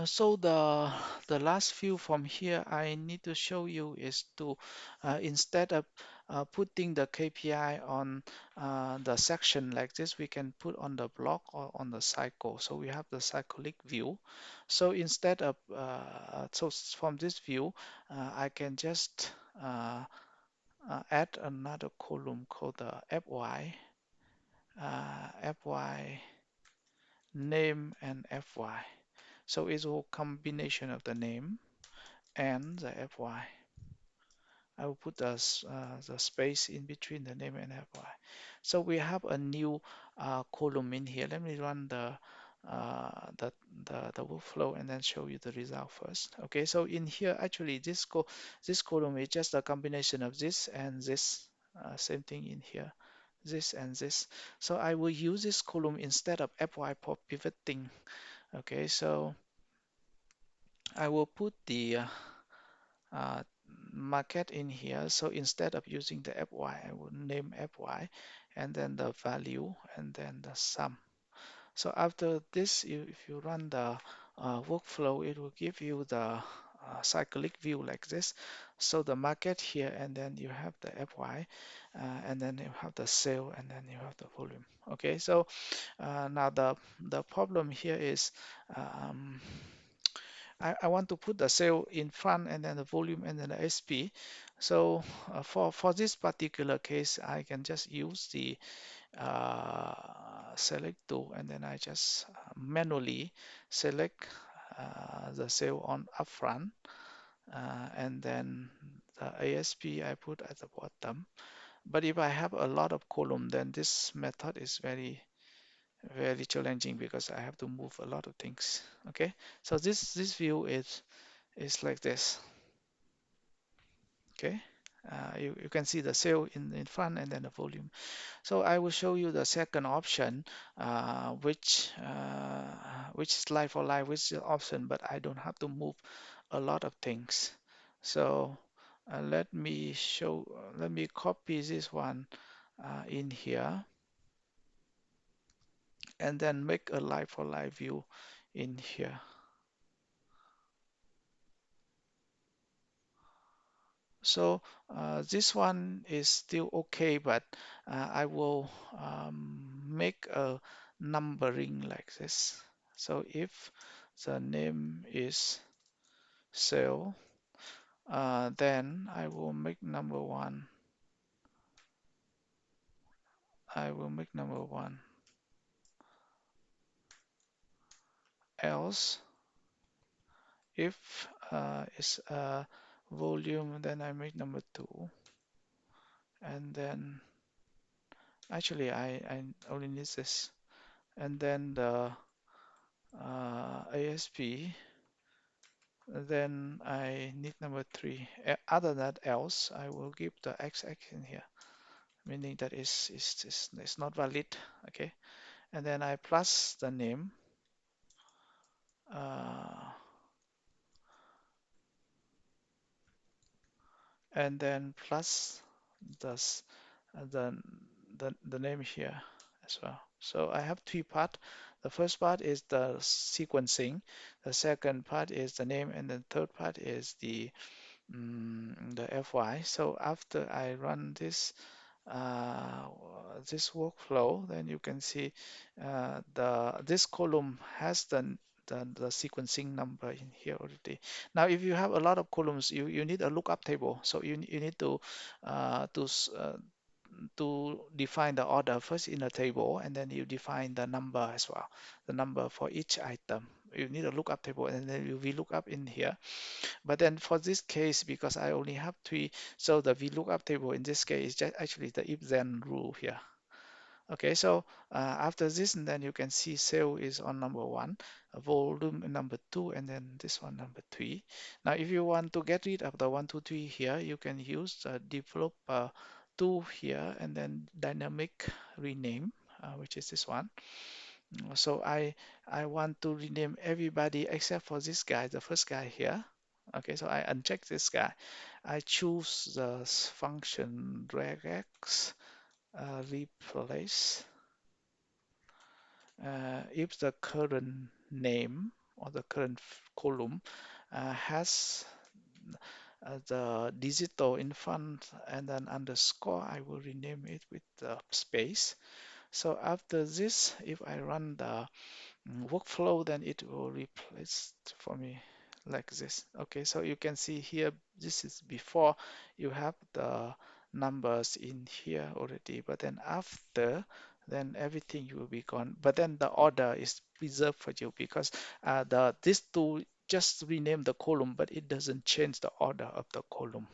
So the last view from here I need to show you is to instead of putting the KPI on the section like this, we can put on the block or on the cycle. So we have the cyclic view. So instead of from this view, I can just add another column called the FY name and FY. So it's a combination of the name and the FY. I will put the space in between the name and FY. So we have a new column in here. Let me run uh, the, the workflow and then show you the result first. Okay, so in here, actually, this column is just a combination of this and this. Same thing in here, this and this. So I will use this column instead of FY for pivoting. Okay, so I will put the uh, market in here. So instead of using the FY, I will name FY and then the value and then the sum. So after this, if you run the workflow, it will give you the cyclic view like this. So the market here, and then you have the FY, and then you have the sale, and then you have the volume. Okay, so now the problem here is um, I want to put the sale in front and then the volume and then the SP. So for this particular case, I can just use the select tool and then I just manually select the sale on upfront and then the ASP I put at the bottom. But if I have a lot of column, then this method is very challenging because I have to move a lot of things. Okay, so this view is like this. Okay, you can see the sale in front and then the volume. So I will show you the second option, which is live for live, which is the option, but I don't have to move a lot of things. So let me copy this one in here and then make a live for live view in here. So this one is still okay, but I will make a numbering like this. So if the name is sale, then I will make number one. I will make number one. Else, if it's volume, then I make number two. And then actually I only need this. And then the ASP, then I need number three. Other than that else, I will give the XX in here, meaning that is not valid. Okay, and then I plus the name, uh, and then plus the s- the the name here as well. So I have three part. The first part is the sequencing. The second part is the name, and the third part is the FY. So after I run uh, this workflow, then you can see this column has the sequencing number in here already. Now, if you have a lot of columns, you need a lookup table. So you need uh, to s- uh, to define the order first in a table, and then you define the number as well, the number for each item. You need a lookup table, and then you VLOOKUP in here. But then for this case, because I only have three, so the VLOOKUP table in this case is just actually the if-then rule here. Okay, so after this, and then you can see sale is on number one, volume number two, and then this one number three. Now, if you want to get rid of the one, two, three here, you can use the develop tool here and then dynamic rename, which is this one. So I want to rename everybody except for this guy, the first guy here. Okay, so I uncheck this guy. I choose the function regex replace if the current name or the current column has the digital in front and then underscore. I will rename it with the space. So after this, if I run the workflow, then it will replace for me like this. Okay, so you can see here, this is before you have the numbers in here already, but then after, then everything will be gone. But then the order is preserved for you because this tool just rename the column, but it doesn't change the order of the column.